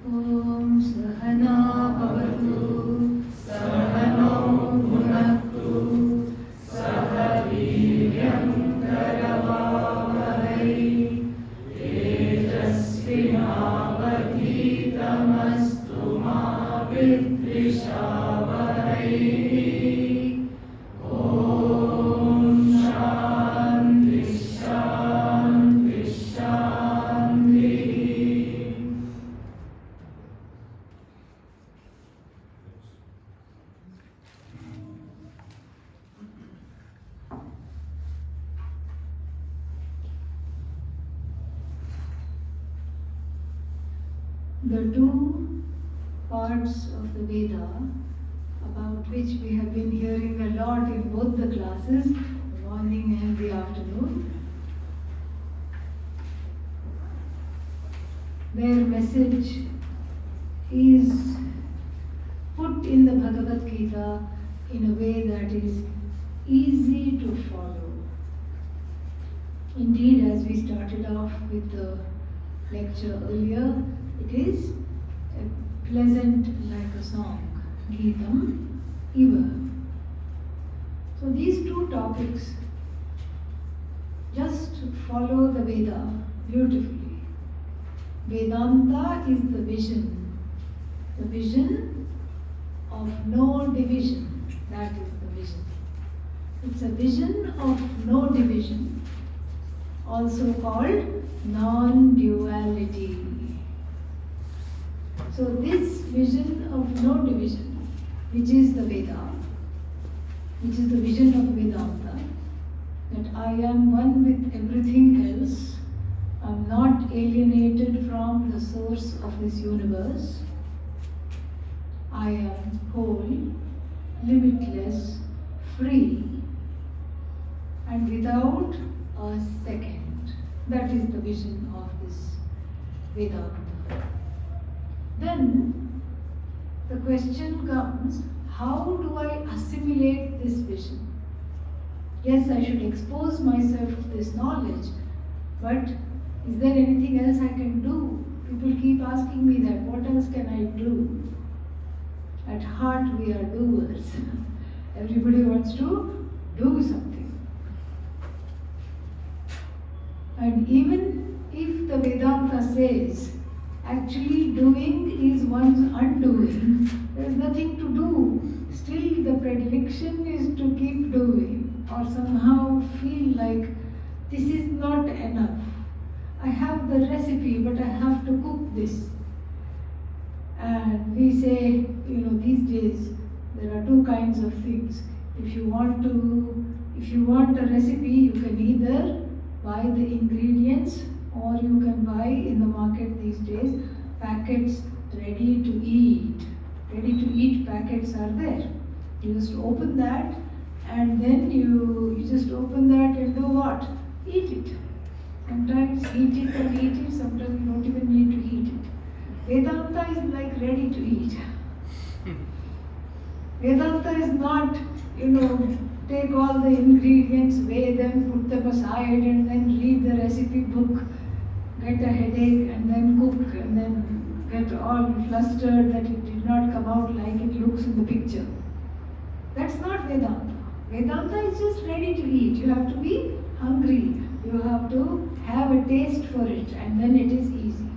Om Sahana Bhavatu Sahano Bhunaktu Sahaviryam Karavavahai Tejasvinavadhitamastu ma vidvishavahai. Om Shanti Shanti Shanti. The two parts of the Veda about which we have been hearing a lot in both the classes, the morning and the afternoon, their message is put in the Bhagavad Gita in a way that is easy to follow. Indeed, as we started off with the lecture earlier, it is pleasant like a song, Gitam Iva. So these two topics just follow the Veda beautifully. Vedanta is the vision of no division. That is the vision. It's a vision of no division, also called non-duality. So this vision of no division, which is the Veda, which is the vision of Vedanta, that I am one with everything else, I'm not alienated from the source of this universe, I am whole, limitless, free, and without a second. That is the vision of this Vedanta. Then the question comes, how do I assimilate this vision? Yes, I should expose myself to this knowledge, but is there anything else I can do? People keep asking me that, what else can I do? At heart we are doers. Everybody wants to do something. And even if the Vedanta says actually doing is one's undoing, there is nothing to do. Still the predilection is to keep doing, or somehow feel like this is not enough. I have the recipe, but I have to cook this. And we say, these days there are two kinds of things. If you want a recipe, you can either buy the ingredients, or you can buy in the market these days packets ready to eat. Ready to eat packets are there. You just open that, and then you just open that and do what? Eat it. Sometimes eat it and eat it, sometimes you don't even need to eat it. Vedanta is like ready to eat. Vedanta is not, take all the ingredients, weigh them, put them aside, and then read the recipe book, get a headache, and then cook, and then get all flustered that it did not come out like it looks in the picture. That's not Vedanta. Vedanta is just ready to eat. You have to be hungry. You have to have a taste for it, and then it is easy.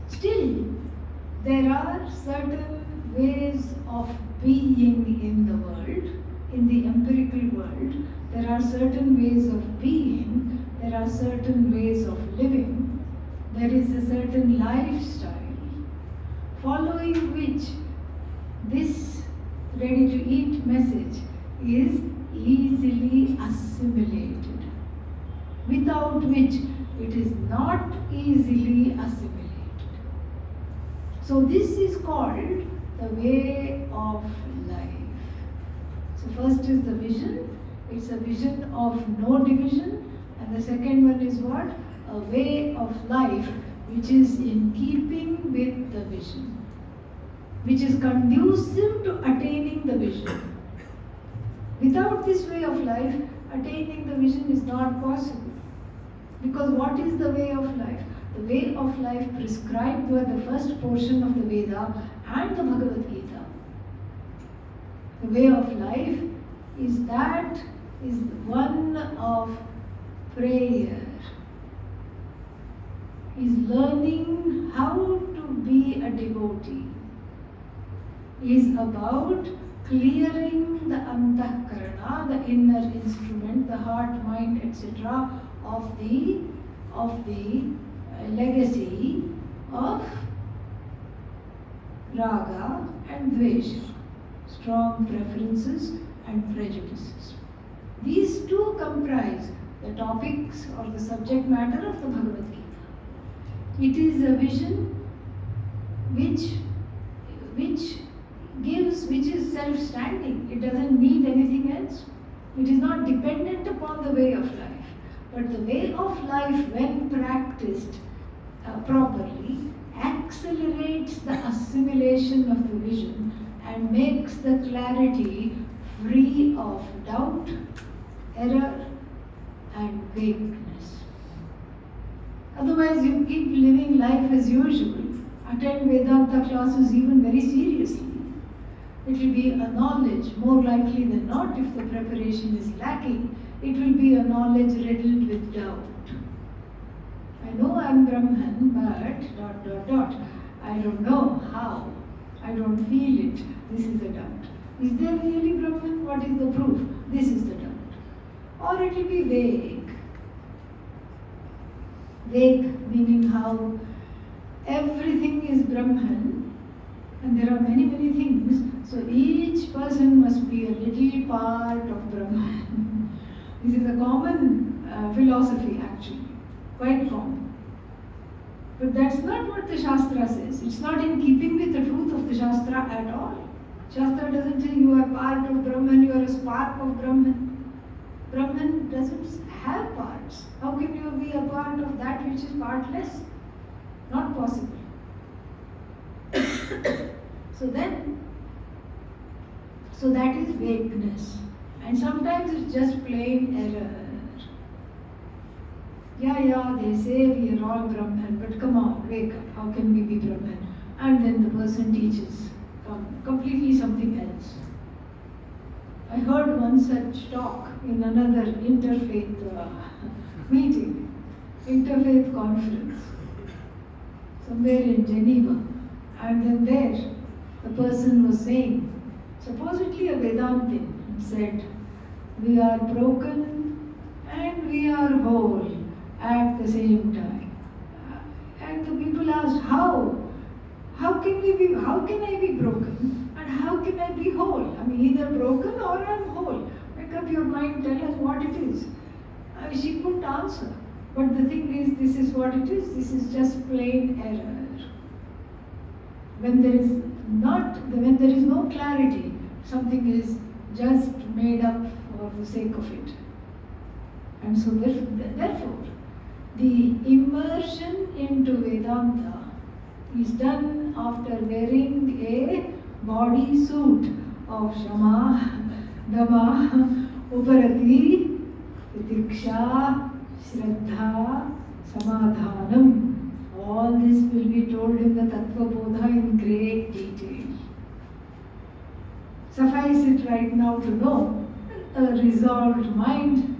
Still, there are certain ways of being in the world, in the empirical world. There are certain ways of being, there are certain ways of living, there is a certain lifestyle, following which this ready-to-eat message is easily assimilated, without which it is not easily assimilated. So this is called the way of life. So first is the vision. It's a vision of no division. And the second one is what? A way of life which is in keeping with the vision, which is conducive to attaining the vision. Without this way of life, attaining the vision is not possible. Because what is the way of life? the way of life prescribed by the first portion of the Veda and the Bhagavad Gita. The way of life is one of prayer, is learning how to be a devotee, is about clearing the antahkarana, the inner instrument, the heart, mind, etc. of the legacy of raga and dvesha, strong preferences and prejudices. These two comprise the topics or the subject matter of the Bhagavad Gita. It is a vision which is self-standing. It doesn't need anything else. It is not dependent upon the way of life. But the way of life, when practiced properly, accelerates the assimilation of the vision and makes the clarity free of doubt, error and vagueness. Otherwise, you keep living life as usual, attend Vedanta classes even very seriously. It will be a knowledge, more likely than not, if the preparation is lacking, it will be a knowledge riddled with doubt. I know I am Brahman, but ... I don't know how. I don't feel it. This is the doubt. Is there really Brahman? What is the proof? This is the doubt. Or it will be vague. Vague meaning how everything is Brahman and there are many, many things. So each person must be a little part of Brahman. This is a common philosophy actually, quite common. But that's not what the Shastra says. It's not in keeping with the truth of the Shastra at all. Shastra doesn't say you are part of Brahman, you are a spark of Brahman. Brahman doesn't have parts. How can you be a part of that which is partless? Not possible. So that is vagueness. And sometimes it's just plain error. Yeah, they say we are all Brahman, but come on, wake up. How can we be Brahman? And then the person teaches completely something else. I heard one such talk in another interfaith meeting, interfaith conference, somewhere in Geneva. And then there, the person was saying, supposedly a Vedantin, said, we are broken and we are whole at the same time. And the people asked, how? How can I be broken and how can I be whole? I'm either broken or I'm whole. Make up your mind, tell us what it is. She couldn't answer. But the thing is, this is what it is. This is just plain error. When there is no clarity, something is just made up for the sake of it. And so therefore, the immersion into Vedanta is done after wearing a body suit of Shama, Dama, Uparati, Titiksha, Shraddha, Samadhanam. All this will be told in the Tattva Bodha in great detail. Suffice it right now to know a resolved mind,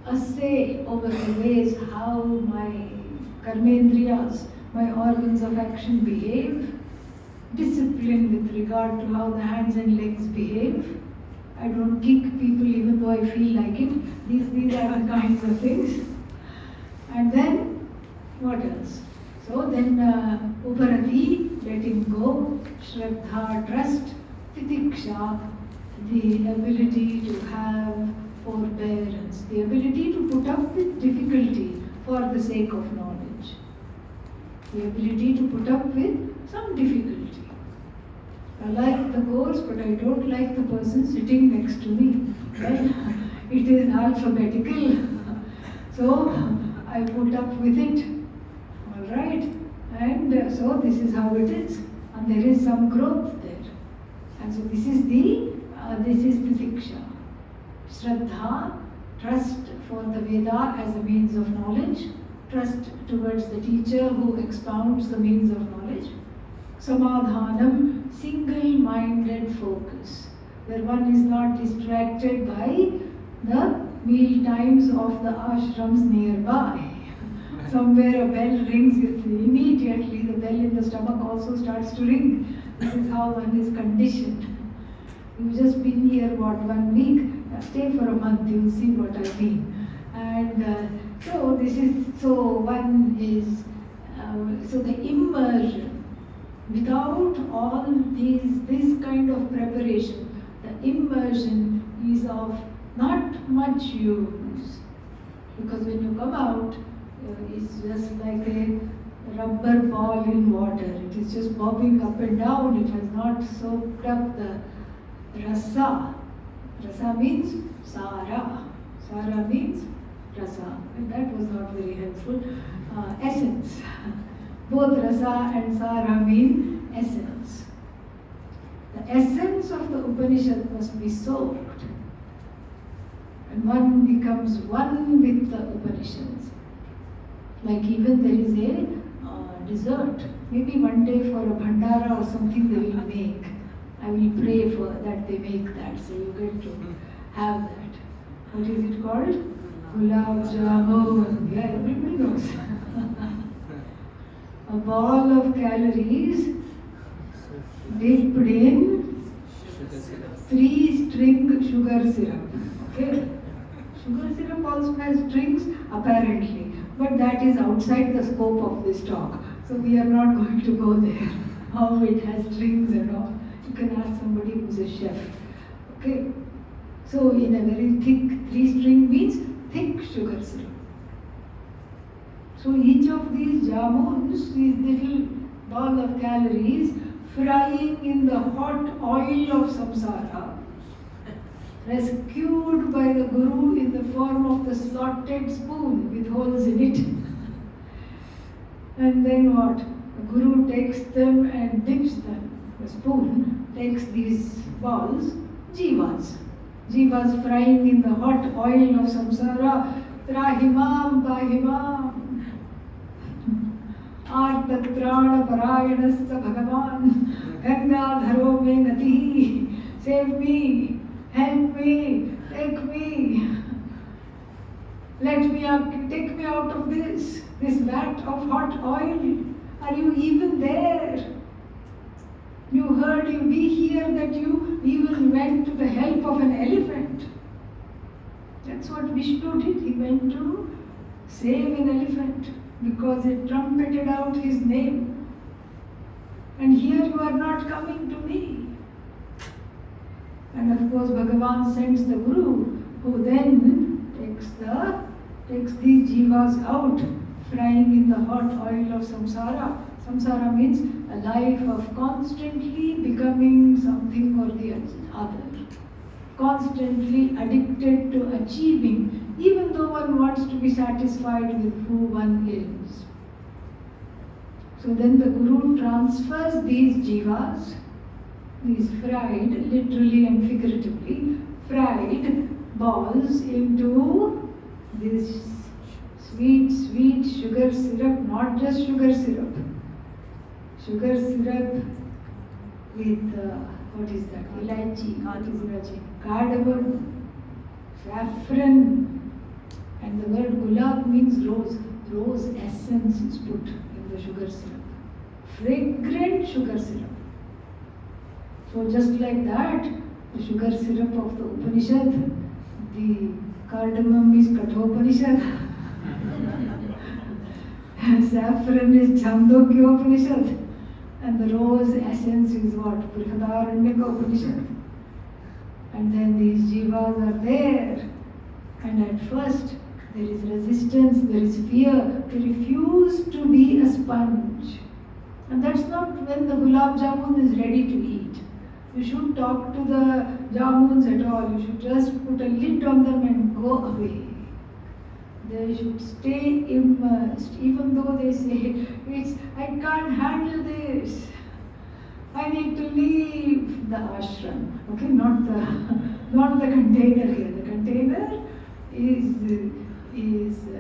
a say over the ways how my karmendriyas, my organs of action behave, discipline with regard to how the hands and legs behave. I don't kick people even though I feel like it. These are the kinds of things. And then, what else? So then, Uparati, letting go, Shraddha, trust, Titiksha, the ability to have forbearance, the ability to put up with difficulty for the sake of knowledge, the ability to put up with some difficulty. I like the course, but I don't like the person sitting next to me. Well, it is alphabetical, so I put up with it. All right, and so this is how it is, and there is some growth there. And so this is the Tiksha. Shraddha, trust for the Veda as a means of knowledge. trust towards the teacher who expounds the means of knowledge. Samadhanam, single-minded focus, where one is not distracted by the meal times of the ashrams nearby. Somewhere a bell rings, immediately the bell in the stomach also starts to ring. This is how one is conditioned. You've just been here, 1 week? Stay for a month, you'll see what I mean. And so the immersion, without all this kind of preparation, the immersion is of not much use. Because when you come out, it's just like a rubber ball in water. It is just bobbing up and down. It has not soaked up the rasa. Rasa means sara. Sara means rasa. And that was not very helpful. Essence. Both rasa and sara mean essence. The essence of the Upanishad must be soaked. And one becomes one with the Upanishads. Like even there is a dessert. Maybe one day for a bhandara or something they will make. I will pray for that they make that. So you get to have that. What is it called? Gulab Jamun. Yeah, everybody knows. A ball of calories dipped in 3-string sugar syrup. Okay? Sugar syrup also has strings, apparently. But that is outside the scope of this talk. So we are not going to go there. How it has strings and all. You can ask somebody who's a chef. Okay? So in a very thick 3-string means thick sugar syrup. So each of these jamuns, these little ball of calories, frying in the hot oil of samsara, rescued by the Guru in the form of the slotted spoon with holes in it. And then what? The Guru takes them and dips them. The spoon takes these balls, jivas. Jivas frying in the hot oil of samsara. Trahimam pahimam. Artatrana parayanasya bhagavan. Gangadharo me nati. Save me. Help me, take me, take me out of this vat of hot oil. Are you even there? You heard, we hear that you even went to the help of an elephant. That's what Vishnu did. He went to save an elephant because it trumpeted out his name. And here you are not coming to me. And of course, Bhagavan sends the Guru, who then takes these jivas out, frying in the hot oil of samsara. Samsara means a life of constantly becoming something or the other. Constantly addicted to achieving, even though one wants to be satisfied with who one is. So then the Guru transfers these jivas, these fried, literally and figuratively, fried balls into this sweet sugar syrup, not just sugar syrup. Sugar syrup with, what is that? Ilaichi, cardamom, saffron, and the word gulab means rose. Rose essence is put in the sugar syrup. Fragrant sugar syrup. So just like that, the sugar syrup of the Upanishad, the cardamom is Kathopanishad, saffron is Chandogya Upanishad, and the rose essence is what? Brihadaranyaka Upanishad. And then these jivas are there, and at first there is resistance, there is fear, they refuse to be a sponge. And that's not when the gulab jamun is ready to eat. You should talk to the jamuns at all. You should just put a lid on them and go away. They should stay immersed, even though they say, I can't handle this. I need to leave the ashram. Okay, not the container here. The container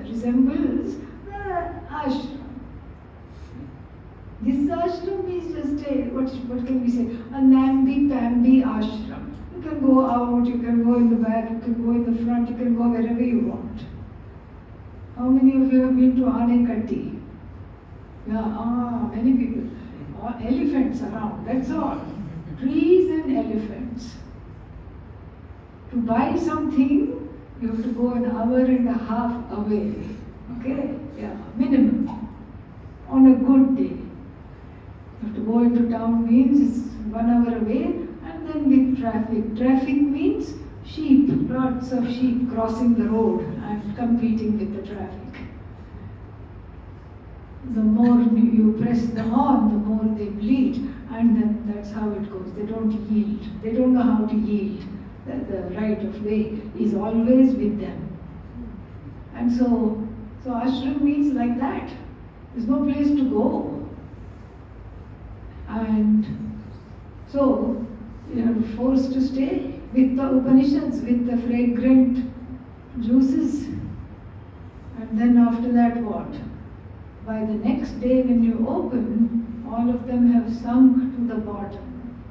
resembles the ashram. This ashram is just what can we say? A namby-pamby ashram. You can go out, you can go in the back, you can go in the front, you can go wherever you want. How many of you have been to Anekatti? Yeah, many people. Elephants around, that's all. Trees and elephants. To buy something, you have to go an hour and a half away. Okay? Yeah, minimum. On a good day. You have to go into town means it's 1 hour away, and then with traffic. Traffic means sheep, lots of sheep crossing the road and competing with the traffic. The more you press the horn, the more they bleed, and then that's how it goes. They don't yield. They don't know how to yield. The right of way is always with them. And so ashram means like that. There's no place to go. And so you are forced to stay with the Upanishads, with the fragrant juices. And then after that what? By the next day when you open, all of them have sunk to the bottom.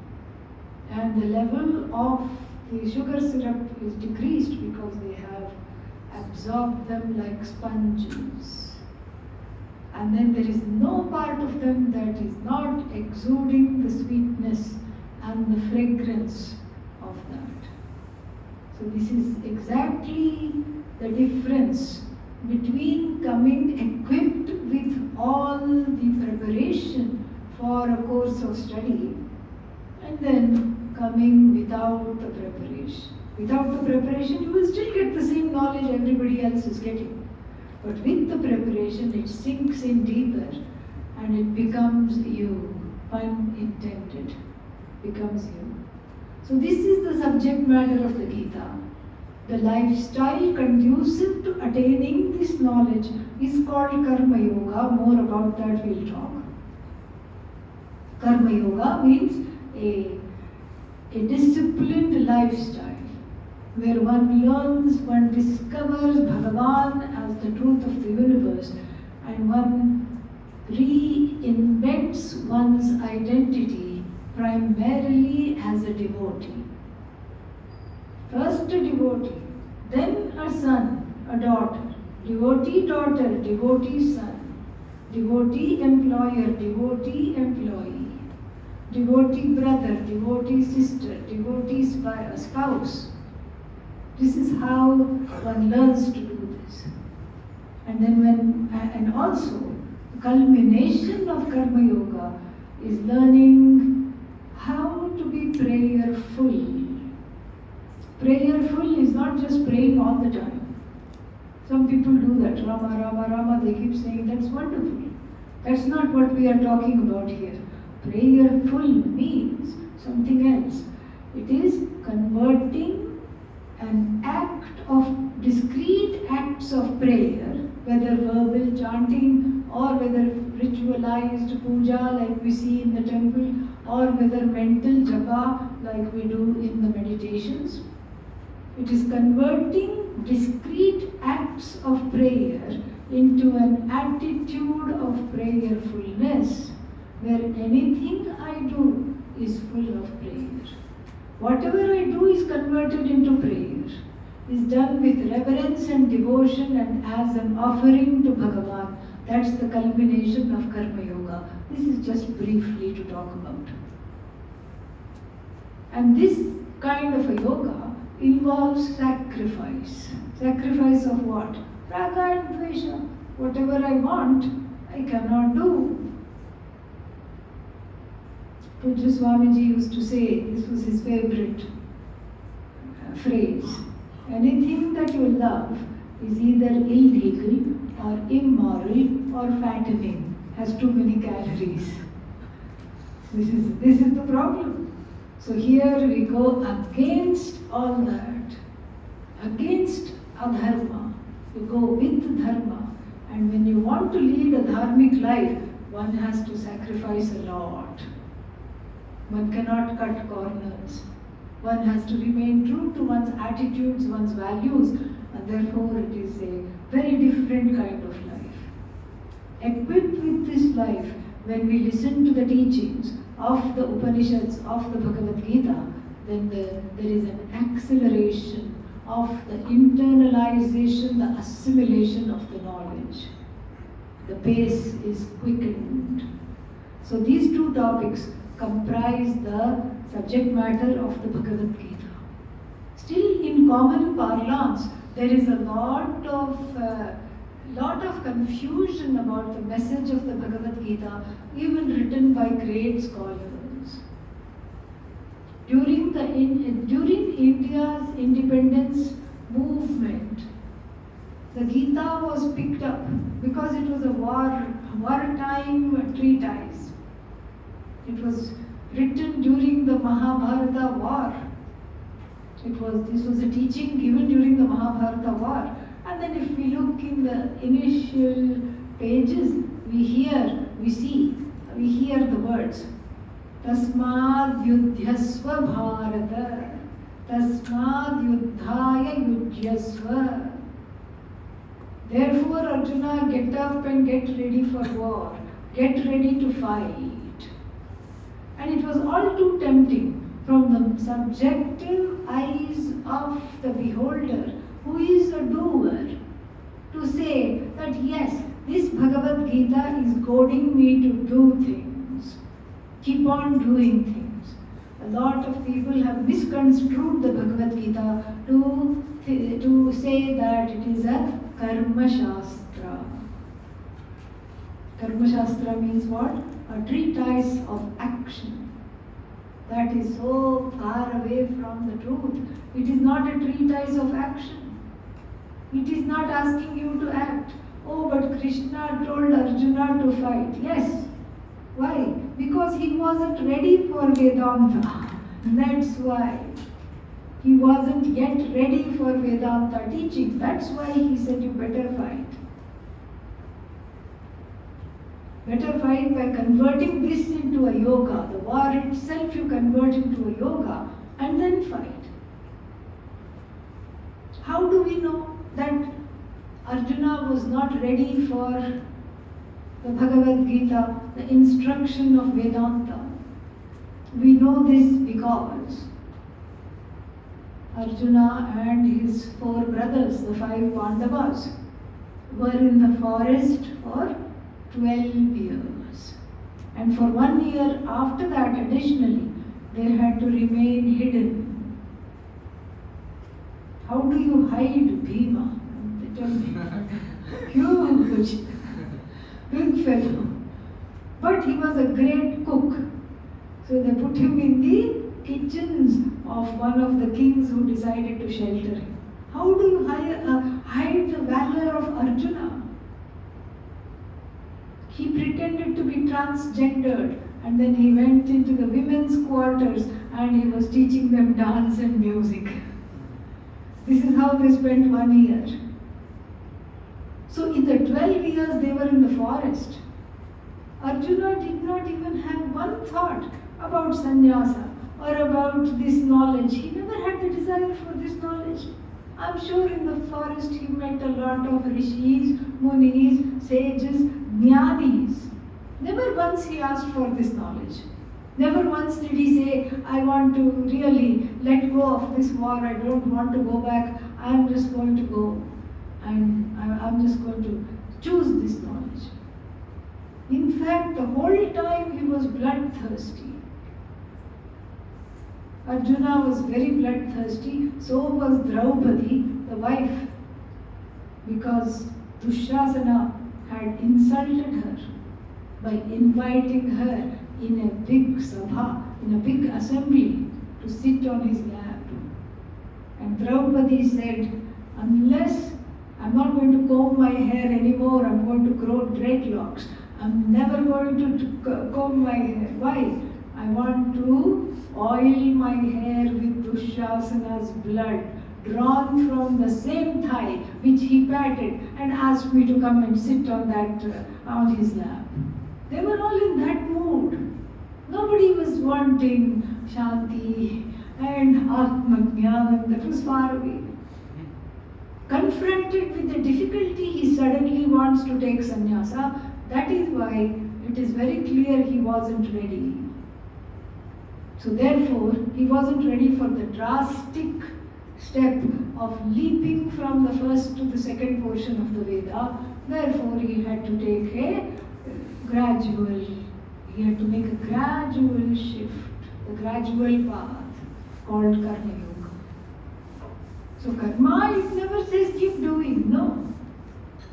And the level of the sugar syrup is decreased because they have absorbed them like sponges. And then there is no part of them that is not exuding the sweetness and the fragrance of that. So this is exactly the difference between coming equipped with all the preparation for a course of study and then coming without the preparation. Without the preparation, you will still get the same knowledge everybody else is getting. But with the preparation, it sinks in deeper and it becomes you, pun intended, becomes you. So this is the subject matter of the Gita. The lifestyle conducive to attaining this knowledge is called Karma Yoga. More about that we'll talk. Karma Yoga means a disciplined lifestyle where one learns, one discovers Bhagavan as the truth of the universe, and one reinvents one's identity primarily as a devotee. First a devotee, then a son, a daughter, devotee daughter, devotee son, devotee employer, devotee employee, devotee brother, devotee sister, devotee spouse. This is how one learns to do this. And then and also the culmination of Karma Yoga is learning how to be prayerful. Prayerful is not just praying all the time. Some people do that, Rama, Rama, Rama, they keep saying that's wonderful. That's not what we are talking about here. Prayerful means something else. It is converting an act of discrete acts of prayer, whether verbal chanting or whether ritualized puja like we see in the temple, or whether mental japa like we do in the meditations. It is converting discrete acts of prayer into an attitude of prayerfulness, where anything I do is full of prayer. Whatever I do is converted into prayer, is done with reverence and devotion and as an offering to Bhagavan. That's the culmination of Karma Yoga. This is just briefly to talk about. And this kind of a yoga involves sacrifice. Sacrifice of what? Raga and Dvesha. Whatever I want, I cannot do. Pujya Swamiji used to say, this was his favorite phrase, anything that you love is either illegal or immoral or fattening, has too many calories. This is the problem. So here we go against all that, against adharma. You go with dharma, and when you want to lead a dharmic life, one has to sacrifice a lot. One cannot cut corners. One has to remain true to one's attitudes, one's values, and therefore it is a very different kind of life. equipped with this life, when we listen to the teachings of the Upanishads, of the Bhagavad Gita, then there is an acceleration of the internalization, the assimilation of the knowledge. The pace is quickened. So these two topics comprise the subject matter of the Bhagavad Gita. Still, in common parlance, there is a lot of confusion about the message of the Bhagavad Gita, even written by great scholars. During India's independence movement, the Gita was picked up because it was a wartime treatise. It was written during the Mahabharata war. This was a teaching given during the Mahabharata war. And then if we look in the initial pages, we hear the words. Tasmad yudhyasva bharata, tasmad yudhaya yujyasva. Therefore, Arjuna, get up and get ready for war. Get ready to fight. And it was all too tempting from the subjective eyes of the beholder, who is a doer, to say that yes, this Bhagavad Gita is goading me to do things. Keep on doing things. A lot of people have misconstrued the Bhagavad Gita to say that it is a Karma Shastra. Karma Shastra means what? A treatise of action. That is so far away from the truth. It is not a treatise of action. It is not asking you to act. Oh, but Krishna told Arjuna to fight. Yes. Why? Because he wasn't ready for Vedanta. That's why. He wasn't yet ready for Vedanta teaching. That's why he said you better fight. Better fight by converting this into a yoga. The war itself you convert into a yoga and then fight. How do we know that Arjuna was not ready for the Bhagavad Gita, the instruction of Vedanta? We know this because Arjuna and his 4 brothers, the 5 Pandavas, were in the forest for 12 years. And for 1 year after that, additionally, they had to remain hidden. How do you hide Bhima? They tell me. Huge, big fellow. But he was a great cook. So they put him in the kitchens of one of the kings who decided to shelter him. How do you hide the valor of Arjuna? He pretended to be transgendered, and then he went into the women's quarters and he was teaching them dance and music. This is how they spent 1 year. So in the 12 years they were in the forest. Arjuna did not even have one thought about sannyasa or about this knowledge. He never had the desire for this knowledge. I'm sure in the forest he met a lot of rishis, munis, sages, jnanis. Never once he asked for this knowledge. Never once did he say, I want to really let go of this war, I don't want to go back, I'm just going to go and I'm just going to choose this knowledge. In fact, the whole time he was bloodthirsty. Arjuna was very bloodthirsty, so was Draupadi, the wife, because Dushasana had insulted her by inviting her in a big sabha, in a big assembly, to sit on his lap. And Draupadi said, unless I'm not going to comb my hair anymore, I'm going to grow dreadlocks. I'm never going to comb my hair. Why? I want to oil my hair with Dushasana's blood, drawn from the same thigh which he patted and asked me to come and sit on his lap. They were all in that mood. Nobody was wanting Shanti and Atmajnanam, that was far away. Confronted with the difficulty, he suddenly wants to take sannyasa That is why it is very clear he wasn't ready. So therefore, he wasn't ready for the drastic step of leaping from the first to the second portion of the Veda. Therefore, he had to take he had to make a gradual shift, a gradual path called Karma Yoga. So karma, it never says keep doing, no.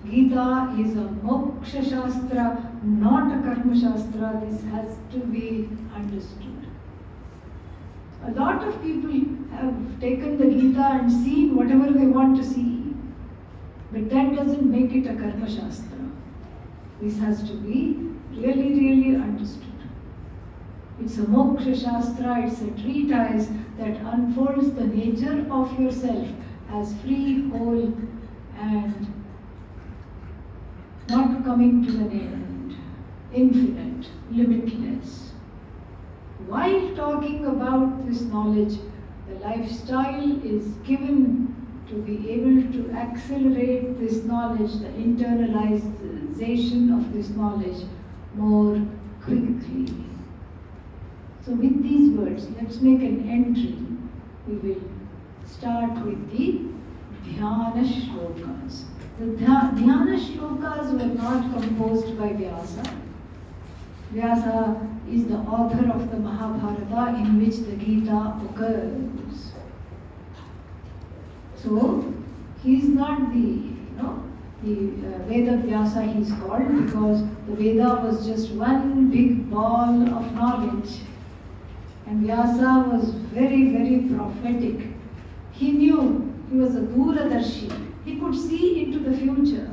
Gita is a moksha shastra, not a karma shastra. This has to be understood. A lot of people have taken the Gita and seen whatever they want to see. But that doesn't make it a karma shastra. This has to be really, really understood. It's a moksha shastra, it's a treatise that unfolds the nature of yourself as free, whole, and not coming to an end, infinite, limitless. While talking about this knowledge, the lifestyle is given to be able to accelerate this knowledge, the internalization of this knowledge more quickly. So with these words, let's make an entry. We will start with the Dhyana Shlokas. The Dhyana Shlokas were not composed by Vyasa. Vyasa is the author of the Mahabharata in which the Gita occurs. So, he is not the Veda Vyasa he is called, because the Veda was just one big ball of knowledge. And Vyasa was very, very prophetic. He knew, he was a Duradarshi. He could see into the future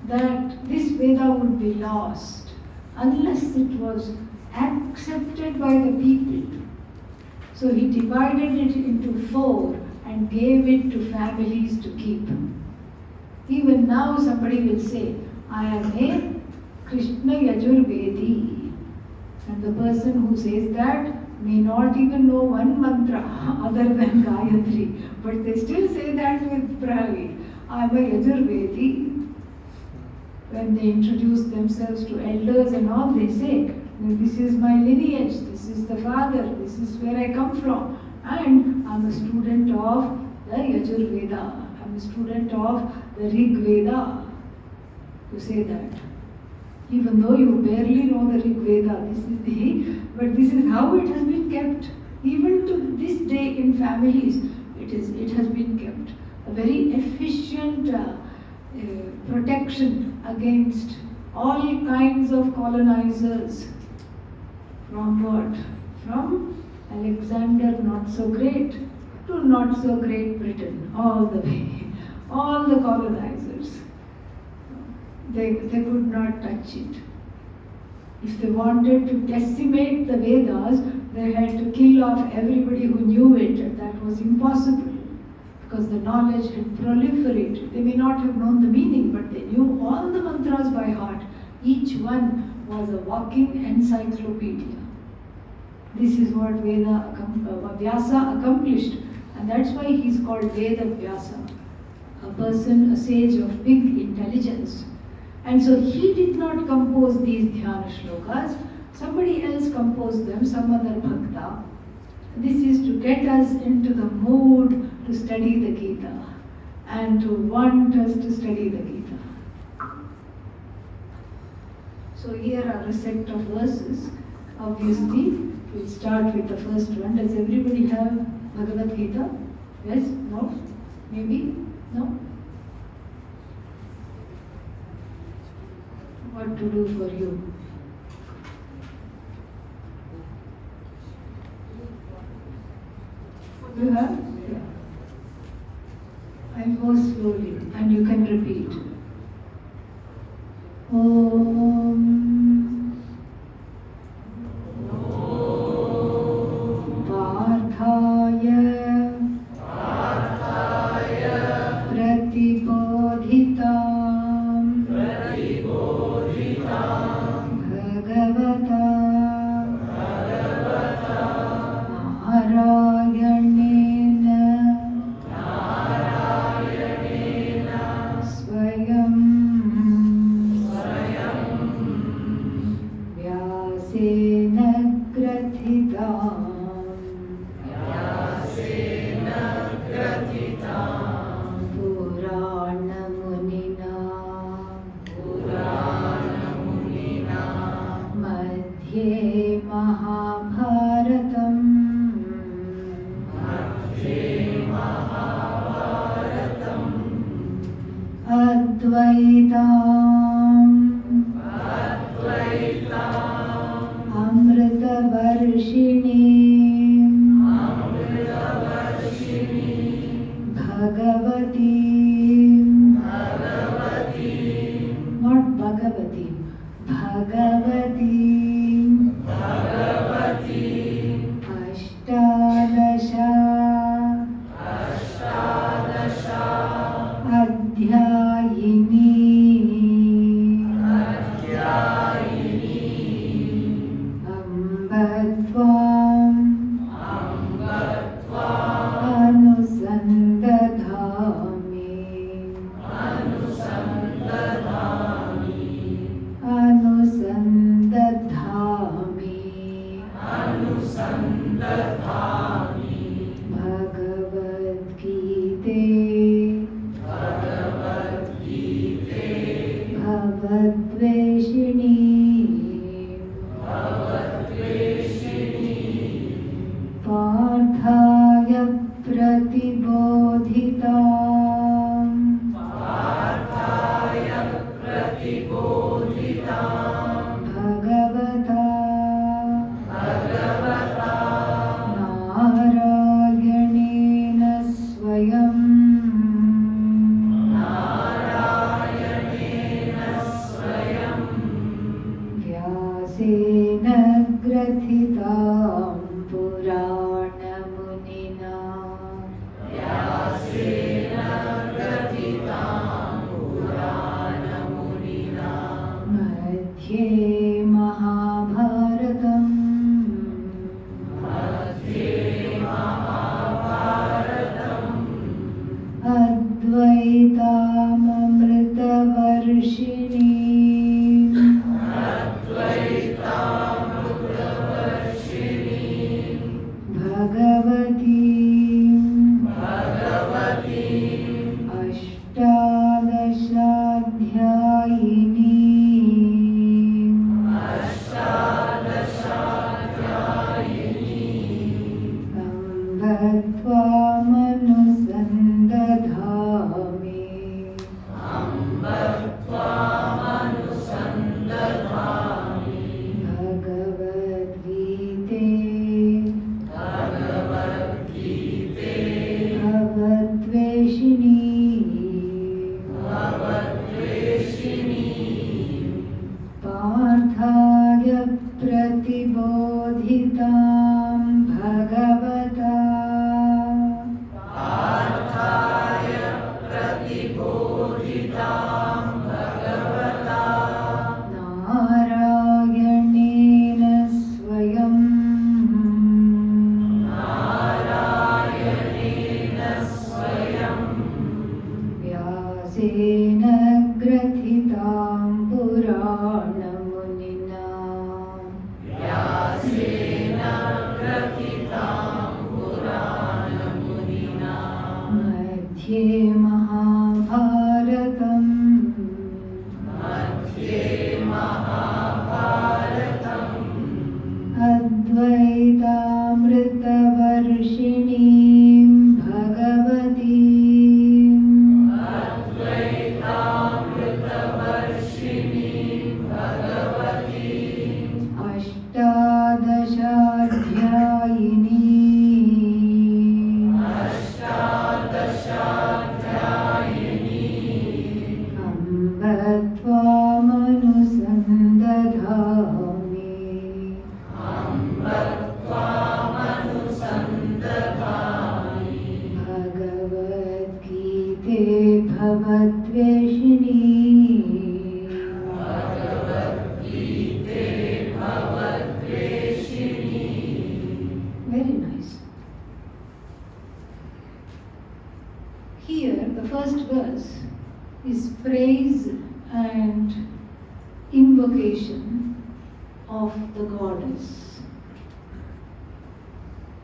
that this Veda would be lost unless it was accepted by the people. So he divided it into 4 and gave it to families to keep. Even now somebody will say, I am a Krishna Yajurvedi. And the person who says that may not even know one mantra other than Gayatri, but they still say that with pride. I am a Yajurvedi. When they introduce themselves to elders and all, they say, this is my lineage, this is the father, this is where I come from, and I am a student of the Yajurveda, I am a student of the Rig Veda. You say that. Even though you barely know the Rig Veda, but this is how it has been kept. Even to this day in families, it has been kept. A very efficient protection against all kinds of colonizers. From what? From Alexander not so great to not so great Britain, all the way. All the colonizers. They could not touch it. If they wanted to decimate the Vedas, they had to kill off everybody who knew it, and that was impossible because the knowledge had proliferated. They may not have known the meaning, but they knew all the mantras by heart. Each one was a walking encyclopedia. This is what Vyasa accomplished, and that's why he is called Veda Vyasa, a person, a sage of big intelligence. And so he did not compose these Dhyana Shlokas, somebody else composed them, some other Bhakta. This is to get us into the mood to study the Gita and to want us to study the Gita. So here are a set of verses. Obviously, we'll start with the first one. Does everybody have Bhagavad Gita? Yes? No? Maybe? No? What to do for you? You have? Yeah. I'll go slowly and you can repeat. Om Swayam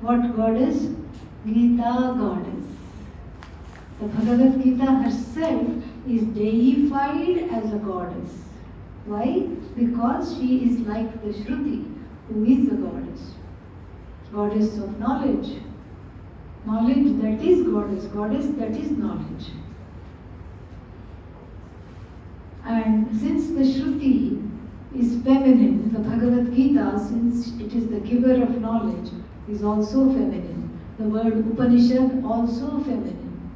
What goddess? Gita goddess. The Bhagavad Gita herself is deified as a goddess. Why? Because she is like the Shruti, who is a goddess. Goddess of knowledge. Knowledge that is goddess. Goddess that is knowledge. And since the Shruti is feminine, the Bhagavad Gita, since it is the giver of knowledge, is also feminine. The word Upanishad also feminine.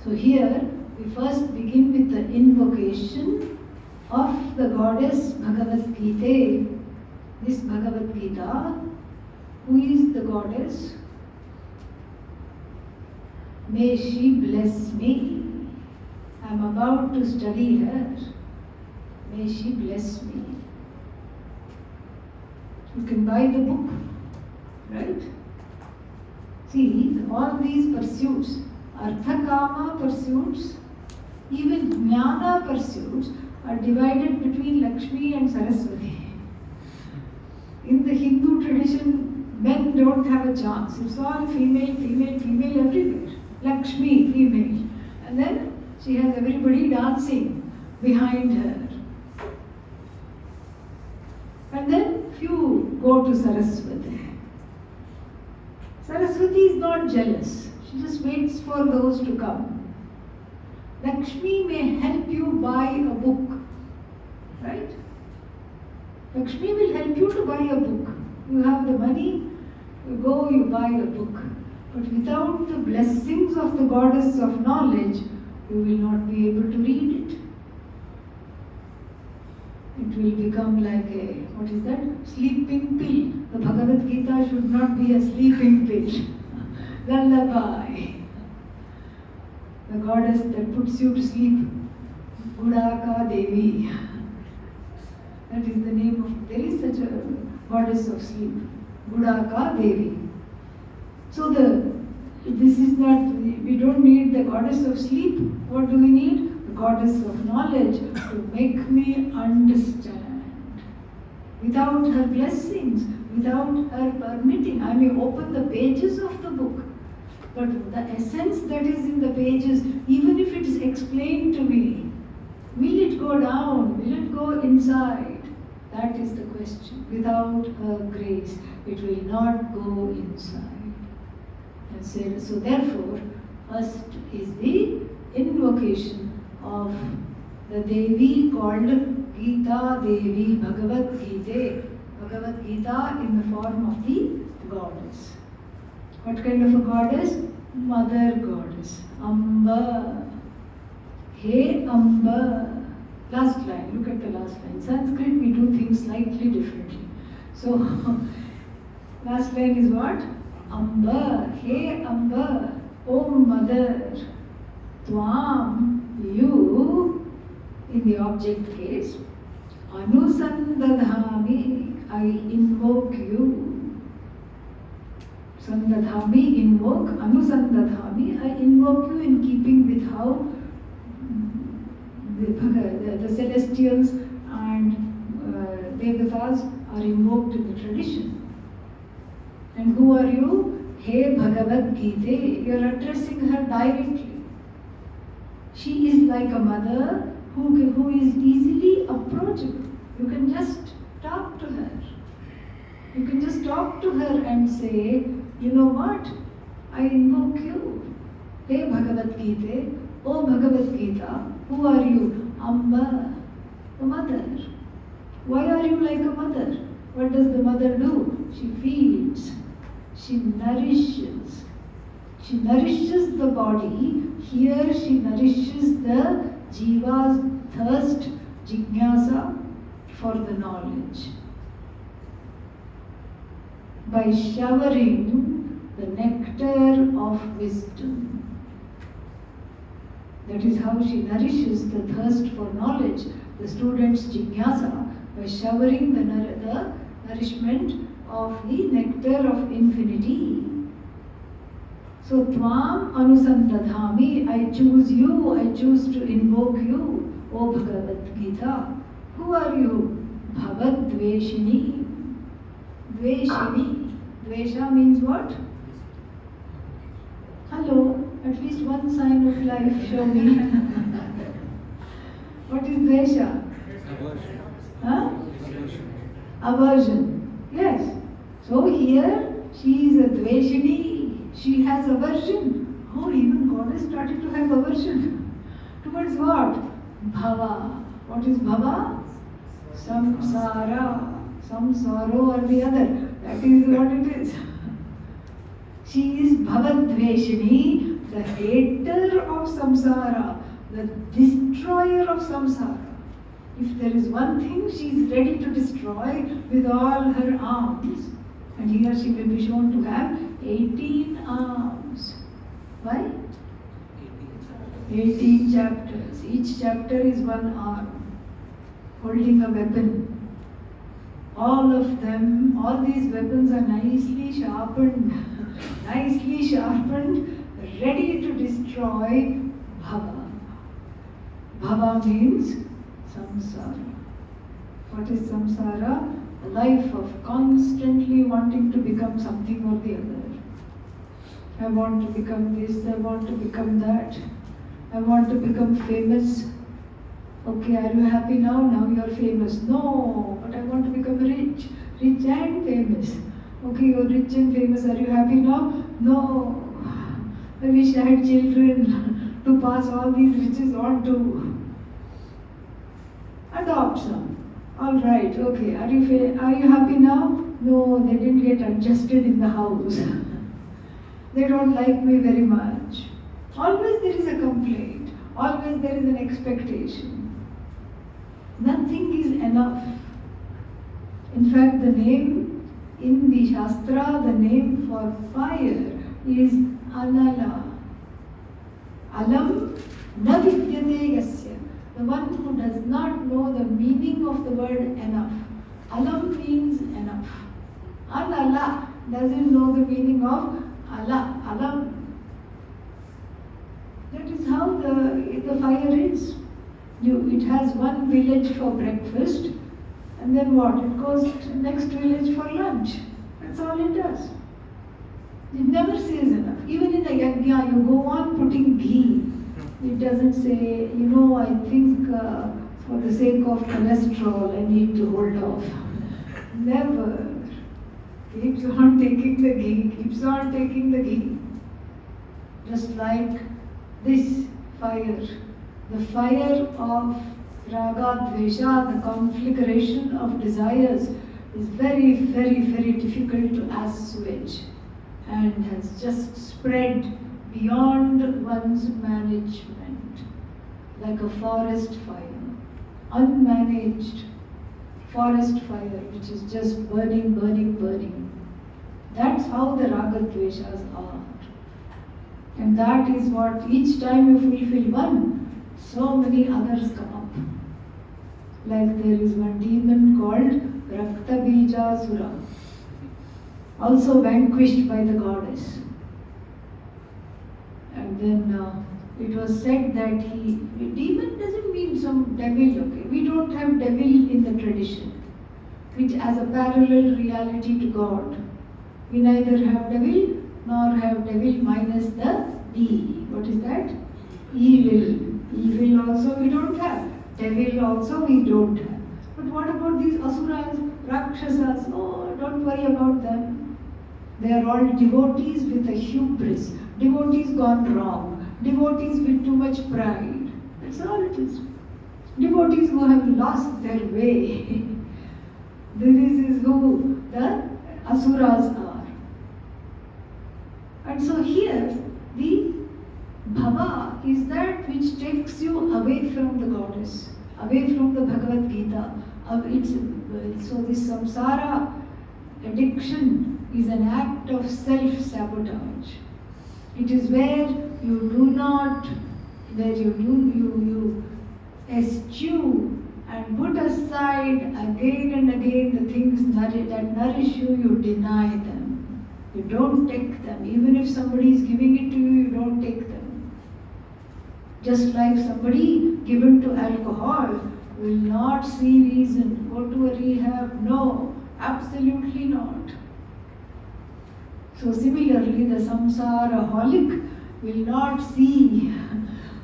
So here we first begin with the invocation of the goddess Bhagavad Gita. This Bhagavad Gita, who is the goddess? May she bless me. I am about to study her. May she bless me. You can buy the book, right? See, all these pursuits, Artha Kama pursuits, even Jnana pursuits, are divided between Lakshmi and Saraswati. In the Hindu tradition, men don't have a chance. It's all female, female, female everywhere. Lakshmi, female. And then she has everybody dancing behind her. And then few go to Saraswati. Saraswati is not jealous. She just waits for those to come. Lakshmi may help you buy a book. Right? Lakshmi will help you to buy a book. You have the money, you go, you buy a book. But without the blessings of the goddess of knowledge, you will not be able to read it. It will become like a, what is that? Sleeping pill. The Bhagavad Gita should not be a sleeping pill. Lullaby. The goddess that puts you to sleep. Gudaka Devi. That is the name of, there is such a goddess of sleep. Gudaka Devi. So this is not, we don't need the goddess of sleep. What do we need? The goddess of knowledge to make me understand. Without her blessings, without her permitting, I may open the pages of the book, but the essence that is in the pages, even if it is explained to me, will it go down? Will it go inside? That is the question. Without her grace, it will not go inside. And so therefore, first is the invocation of the Devi called Gita Devi, Bhagavad Gita. Bhagavad Gita in the form of the goddess. What kind of a goddess? Mother goddess. Amba. Hey Amba. Last line, look at the last line. Sanskrit, we do things slightly differently. So, last line is what? Amba. Hey Amba. Oh Mother. Tvam. You, in the object case. Anusandadhami. I invoke you. Sandadhami, invoke. Anusandadhami. I invoke you in keeping with how the celestials and Devatas are invoked in the tradition. And who are you? Hey Bhagavad Gita. You are addressing her directly. She is like a mother who is easily approachable. You can just talk to her. You can just talk to her and say, you know what? I invoke you. Hey Bhagavad Gita. Oh Bhagavad Gita. Who are you? Amba, the mother. Why are you like a mother? What does the mother do? She feeds. She nourishes. She nourishes the body. Here she nourishes the jiva's thirst, jignasa, for the knowledge. By showering the nectar of wisdom. That is how she nourishes the thirst for knowledge, the student's jignasa, by showering the nourishment of the nectar of infinity. So, Tvam Anusandadhami, I choose you, I choose to invoke you, O Bhagavad Gita. Who are you? Bhavad Dveshini. Dveshini. Dvesha means what? Hello. At least one sign of life, show me. What is Dvesha? Aversion. Huh? Aversion. Yes. So here she is a Dveshini. She has aversion. Oh, even goddess started to have aversion. Towards what? Bhava. What is bhava? Samsara. Some sorrow or the other. That is what it is. She is bhavadveshini, the hater of samsara, the destroyer of samsara. If there is one thing she is ready to destroy with all her arms, and here she will be shown to have 18 arms. Why? 18 chapters. Each chapter is one arm, holding a weapon. All of them, all these weapons are nicely sharpened, ready to destroy bhava. Bhava means samsara. What is samsara? A life of constantly wanting to become something or the other. I want to become this, I want to become that. I want to become famous. Okay, are you happy now? Now you are famous. No, but I want to become rich and famous. Okay, you are rich and famous. Are you happy now? No. I wish I had children to pass all these riches on to. Adopt some. All right. Okay. Are you happy now? No, they didn't get adjusted in the house. They don't like me very much. Always there is a complaint. Always there is an expectation. Nothing is enough. In fact, the name in the Shastra, the name for fire is Anala. Alam na vidyate yasya. The one who does not know the meaning of the word enough. Alam means enough. Anala doesn't know the meaning of ala. Alam. That is how the fire is. It has one village for breakfast, and then what? It goes to the next village for lunch. That's all it does. It never says enough. Even in a yajna, you go on putting ghee. It doesn't say, I think for the sake of cholesterol, I need to hold off. Never. Keeps on taking the ghee, keeps on taking the ghee. Just like this fire. The fire of raga, dvesha, the conflagration of desires is very, very, very difficult to assuage and has just spread beyond one's management like a forest fire, unmanaged forest fire which is just burning, burning, burning. That's how the raga dveshas are. And that is what each time you fulfill one, so many others come up. Like there is one demon called Raktabijasura, also vanquished by the goddess. And then it was said that demon doesn't mean some devil, okay? We don't have devil in the tradition, which as a parallel reality to God. We neither have devil nor have devil minus the E. What is that? Evil. Evil also we don't have. Devil also we don't have. But what about these asuras, rakshasas? Oh, don't worry about them. They are all devotees with a hubris. Devotees gone wrong. Devotees with too much pride. That's all it is. Devotees who have lost their way. This is who the asuras are. And so here, the bhava is that which takes you away from the goddess, away from the Bhagavad Gita. So this samsara addiction is an act of self-sabotage. It is where you eschew and put aside again and again the things that nourish you, you deny them. You don't take them. Even if somebody is giving it to you, you don't take them. Just like somebody given to alcohol will not see reason, go to a rehab, no, absolutely not. So similarly, the samsaraholic will not see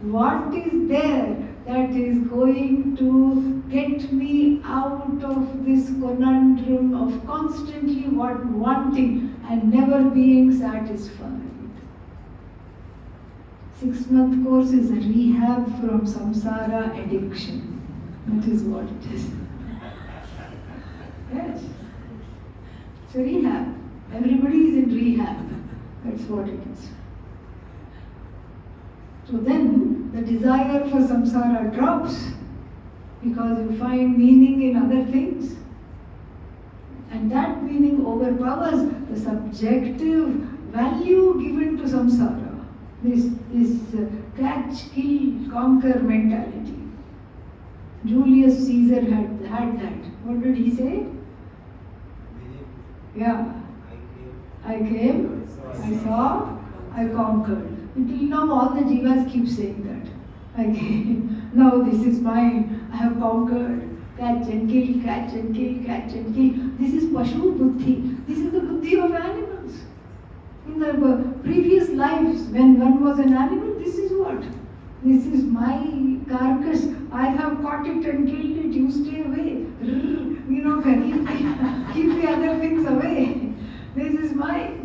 what is there that is going to get me out of this conundrum of constantly wanting and never being satisfied. 6-month course is a rehab from samsara addiction. That is what it is. Yes. It's a rehab. Everybody is in rehab. That's what it is. So then the desire for samsara drops because you find meaning in other things. And that meaning overpowers the subjective value given to samsara. This catch, kill, conquer mentality. Julius Caesar had that. What did he say? Yeah. I came, I saw, I conquered. Until now all the jivas keep saying that. I came, now this is mine, I have conquered. Catch and kill, catch and kill, catch and kill. This is Pashu Buddhi. This is the Buddhi of animals. In the previous lives, when one was an animal, this is what? This is my carcass. I have caught it and killed it. You stay away. Keep the other things away. This is mine.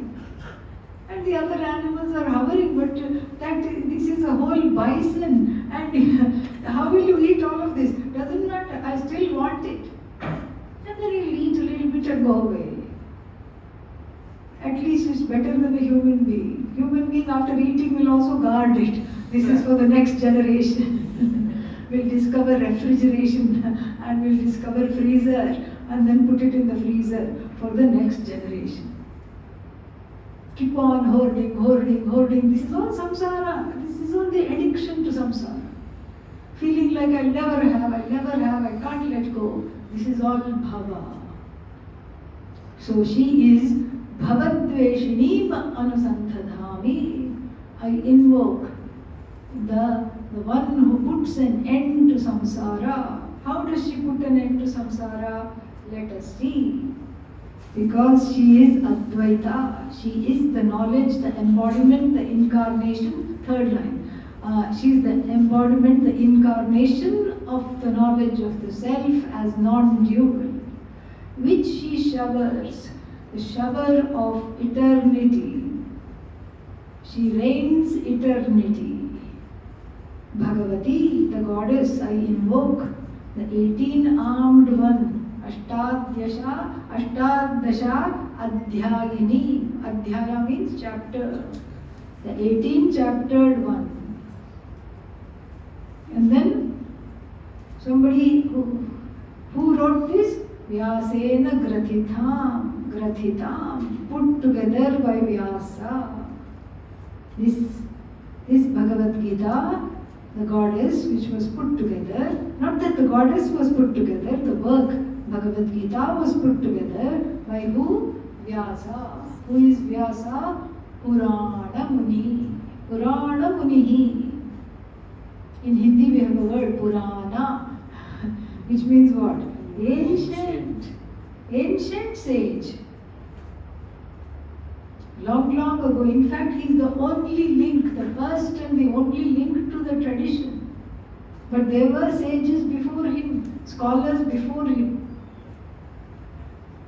And the other animals are hovering, but this is a whole bison. And how will you eat all of this? Doesn't matter. I still want it. And then you'll eat a little bit and go away. At least it's better than a human being. Human being after eating will also guard it. This is for the next generation. We'll discover refrigeration and we'll discover freezer and then put it in the freezer for the next generation. Keep on hoarding, hoarding, hoarding. This is all samsara. This is all the addiction to samsara. Feeling like I'll never have, I can't let go. This is all bhava. So she is Bhavadveshinim Anusantadhami. I invoke the one who puts an end to samsara. How does she put an end to samsara? Let us see. Because she is Advaita. She is the knowledge, the embodiment, the incarnation. Third line. She is the embodiment, the incarnation of the knowledge of the self as non-dual, which she showers. The shower of eternity. She reigns eternity. Bhagavati, the goddess, I invoke, the 18-armed one, Ashtadasha Adhyayini. Adhyaya means chapter. The 18-chaptered one. And then somebody who wrote this? Vyasena Grathitam, put together by Vyasa. This Bhagavad Gita, the goddess which was put together, not that the goddess was put together, the work Bhagavad Gita was put together by who? Vyasa. Who is Vyasa? Purana Muni. Purana Munihi. In Hindi we have a word Purana, which means what? Ancient sage. Long ago. In fact, he is the only link, the first and the only link to the tradition. But there were sages before him, scholars before him.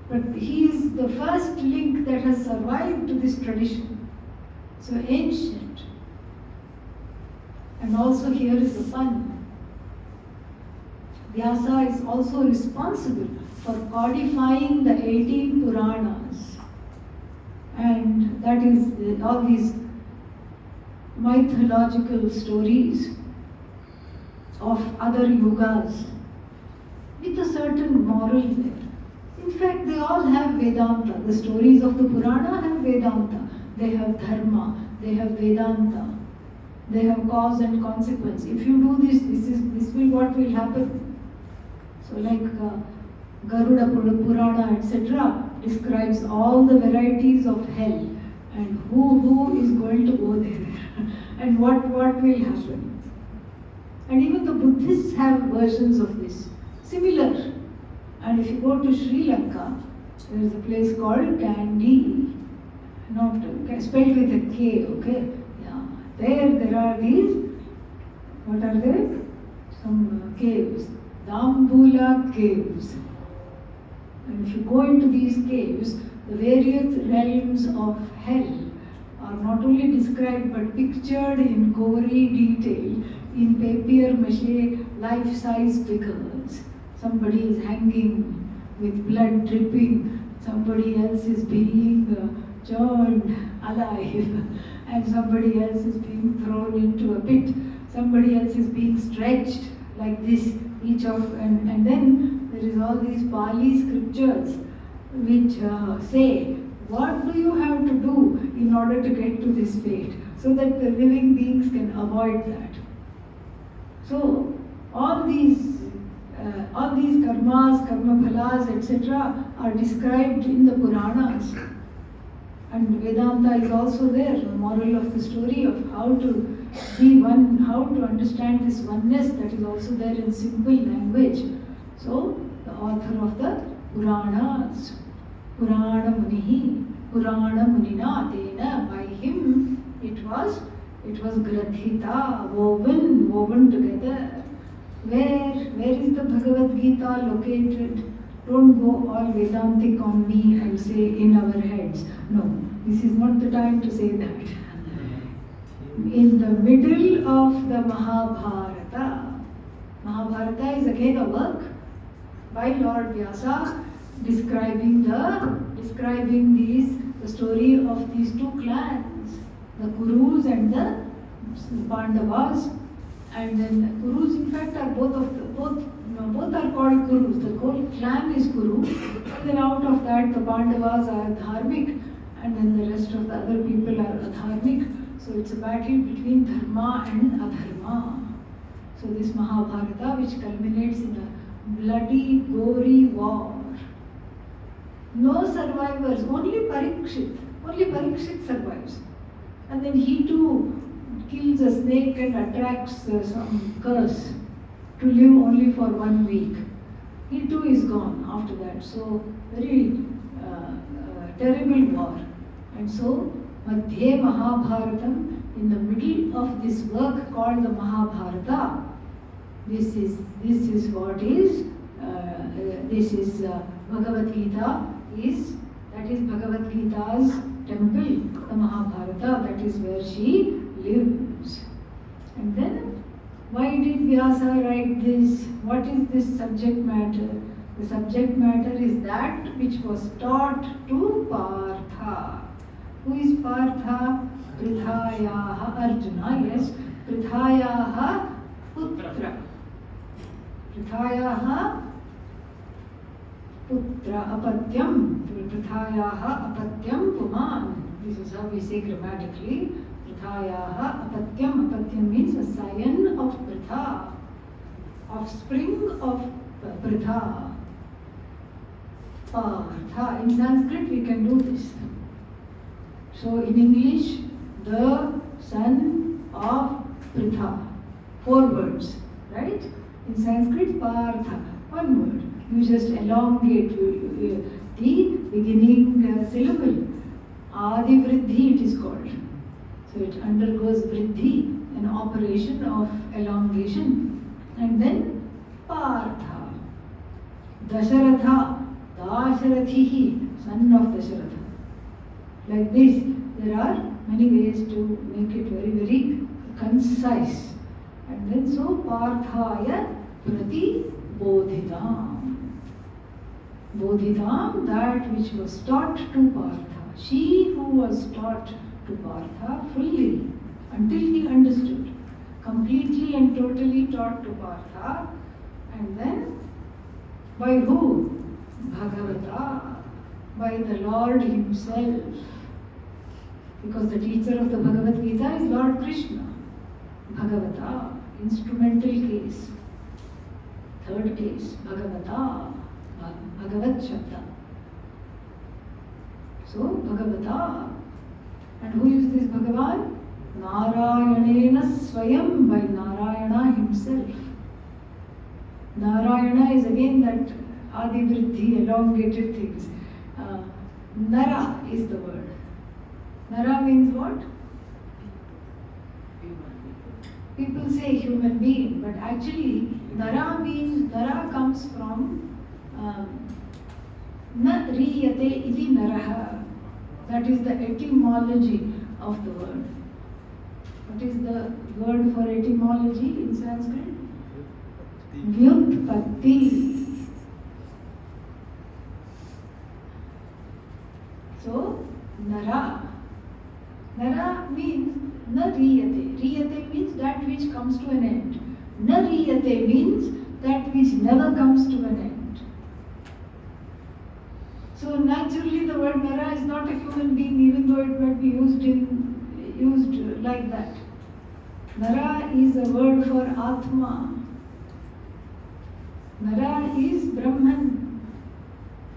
But he is the first link that has survived to this tradition. So ancient. And also here is the fun. Vyasa is also responsible for codifying the 18 Puranas. And that is all these mythological stories of other yugas with a certain moral there. In fact, they all have Vedanta. The stories of the Purana have Vedanta. They have Dharma. They have Vedanta. They have cause and consequence. If you do this, this will what will happen. So like Garuda Purana, etc. describes all the varieties of hell and who is going to go there and what will happen. And even the Buddhists have versions of this, similar. And if you go to Sri Lanka, there is a place called Kandy, not spelled with a K, okay? Yeah. There are these, what are they? Some caves, Dambula caves. And if you go into these caves, the various realms of hell are not only described but pictured in gory detail in papier-mâché life-size figures. Somebody is hanging with blood dripping, somebody else is being churned alive, and somebody else is being thrown into a pit, somebody else is being stretched like this, and then there is all these Pali scriptures which say, what do you have to do in order to get to this fate, so that the living beings can avoid that. So all these karmas, karma phalas, etc. are described in the Puranas. And Vedanta is also there, the moral of the story of how to be one, how to understand this oneness, that is also there in simple language. So, the author of the Puranas, Purana Munihi, Purana Munina Tena, by him it was Grathita, woven together. Where is the Bhagavad Gita located? Don't go all Vedantic on me and say in our heads. No, this is not the time to say that. In the middle of the Mahabharata. Mahabharata is again a work by Lord Vyasa describing the story of these two clans, the Kurus and the Pandavas. And then the Kurus, in fact, are both are called Kurus. The whole clan is Kuru. And then out of that, the Pandavas are Dharmic, and then the rest of the other people are Adharmic. So it's a battle between Dharma and Adharma. So this Mahabharata, which culminates in a bloody, gory war. No survivors, only Parikshit. Only Parikshit survives. And then he too kills a snake and attracts some curse to live only for 1 week. He too is gone after that. So very terrible war. And so Madhye Mahabharatam, in the middle of this work called the Mahabharata, this is Bhagavad Gita that is Bhagavad Gita's temple, the Mahabharata, that is where she lives. And then, why did Vyasa write this? What is this subject matter? The subject matter is that which was taught to Partha. Who is Partha? Prithayaha Arjuna, yes. Prithayaha Putra. Prithayaha Putra Apatyam. Prithayaha Apatyam Puman. This is how we say grammatically. Prithayaha Apatyam. Apatyam means a scion of Pritha. Offspring of Pritha. Partha. In Sanskrit we can do this. So in English, the son of Pritha. 4 words, right? In Sanskrit, Partha. 1 word. You just elongate the beginning syllable. Adi Vriddhi it is called. So it undergoes Vriddhi, an operation of elongation. And then Partha. Dasharatha. Dasharathihi, son of Dasharatha. Like this, there are many ways to make it very, very concise. And then so Parthaya Prati Bodhitam. Bodhitam, that which was taught to Partha. She who was taught to Partha fully, until he understood. Completely and totally taught to Partha. And then, by who? Bhagavata. By the Lord himself. Because the teacher of the Bhagavad Gita is Lord Krishna. Bhagavata, instrumental case. 3rd case, Bhagavata, Bhagavat Shabda. So, Bhagavata. And who is this Bhagavan? Narayanena Swayam, by Narayana himself. Narayana is again that Adi Vriddhi, elongated things. Nara is the word. Nara means what? People say human being, but actually Nara comes from Na riyate iti naraha. That is the etymology. of the word. What is the word for etymology in Sanskrit? Vyutpatti. So, Nara. Nara means na riyate. Riyate means that which comes to an end. Na riyate means that which never comes to an end. So naturally the word Nara is not a human being, even though it might be used like that. Nara is a word for Atma. Nara is Brahman,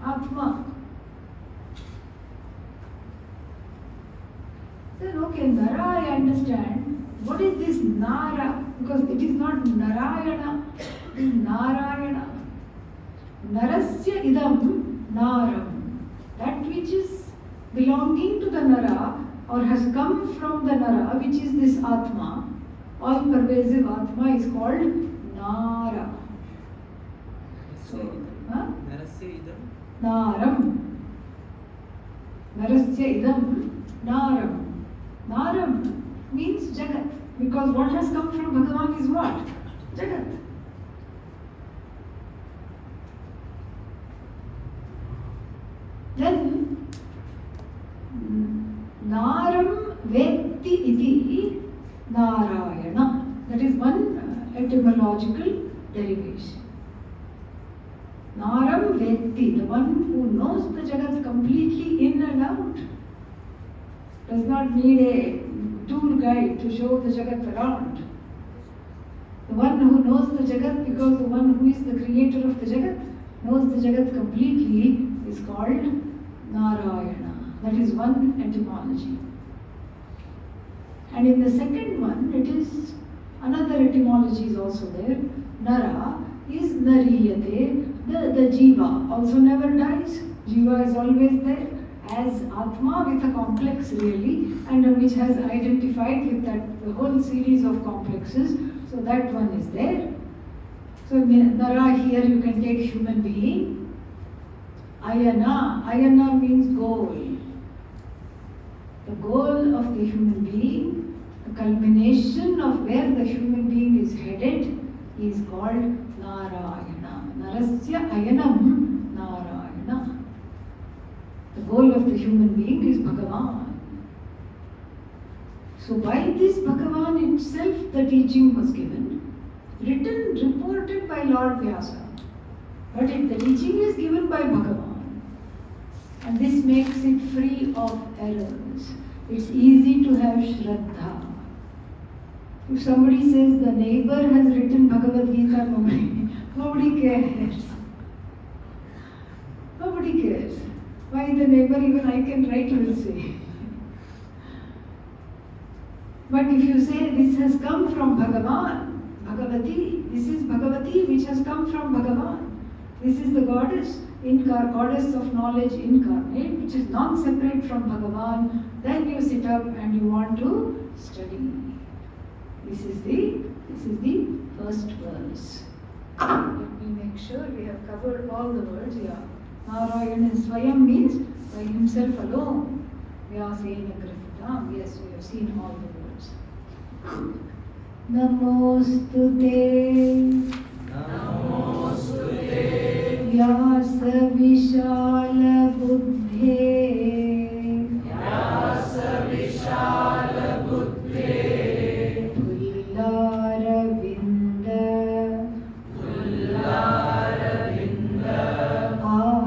Atma. Then okay, Nara I understand. What is this Nara? Because it is not Narayana, it is Narayana. Narasya idam Naram. That which is belonging to the Nara or has come from the Nara, which is this Atma, all pervasive Atma, is called Nara. So, Narasya idam Naram. Narasya idam Naram. Naram means Jagat, because what has come from Bhagavan is what? Jagat. Then Naram Vetti iti Narayana. That is one etymological derivation. Naram Vetti, the one who knows the Jagat completely in and out, does not need a tour guide to show the Jagat around. The one who knows the Jagat, because the one who is the creator of the Jagat knows the Jagat completely, is called Narayana. That is one etymology. And in the second one, it is another etymology is also there. Nara is Nariyate. The Jiva also never dies. Jiva is always there as Atma with a complex really, and which has identified with that the whole series of complexes. So that one is there. So Nara here you can take human being. Ayana. Ayana means goal. The goal of the human being, the culmination of where the human being is headed, is called Narayana. Narasya Ayanam Narayana. The goal of the human being is Bhagavan. So by this Bhagavan itself the teaching was given, written, reported by Lord Vyasa. But the teaching is given by Bhagavan. And this makes it free of errors. It's easy to have Shraddha. If somebody says the neighbor has written Bhagavad Gita, nobody cares. Nobody cares. Why the neighbor, even I can write, will say. But if you say this has come from Bhagavan, Bhagavati, this is Bhagavati which has come from Bhagavan. This is the goddess, goddess of knowledge incarnate, which is non-separate from Bhagavan. Then you sit up and you want to study. This is the first verse. Let me make sure we have covered all the words. Yeah. Narayana Swayam means by himself alone. Vyasena Grafita. Yes, we have seen all the words. Namostute. Namostute. Vyasa Vishala Buddhe. Vyasa Vishala Buddhe. Pullaravinda. Pullaravinda.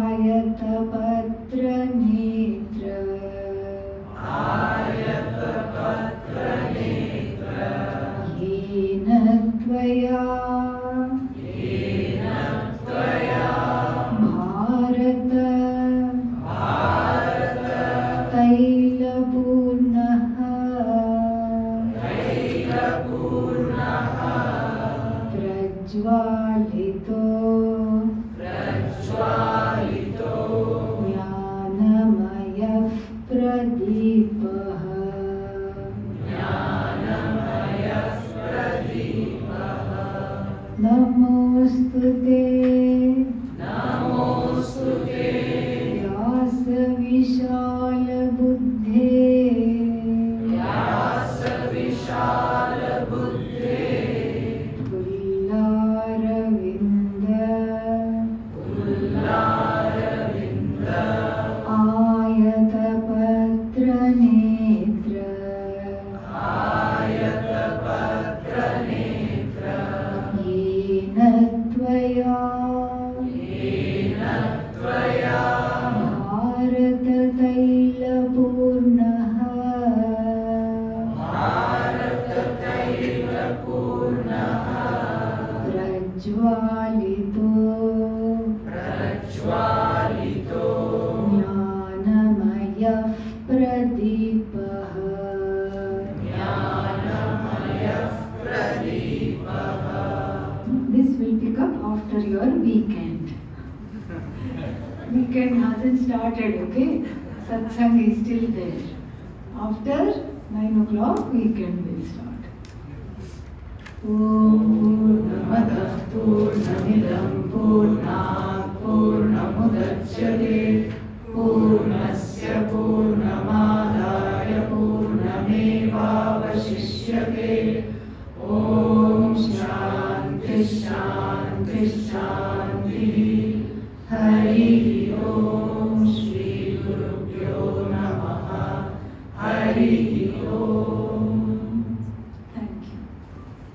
Ayatapatra Netra. Ayatapatra Netra. Yena Tvaya. Yena Tvaya. Bharata. Bharata. Tailapurnaha. Tailapurnaha. Prajvalito. Prajvalito. Jnanamayah Pradipaha. Jnanamayah Pradipaha. Namostute. Namostute. Vyasa Vishala Buddhe. प्रज्वालितो ज्ञानमयः प्रदीपः This will pick up after your weekend. Weekend hasn't started, okay? Satsang is still there. After 9 o'clock, weekend will start. Om Purnamadah Purnamidam Purnat Purnamudachyate Purnasya Purnamadaya Purnamevavashishyate Om Shanti Shanti Shanti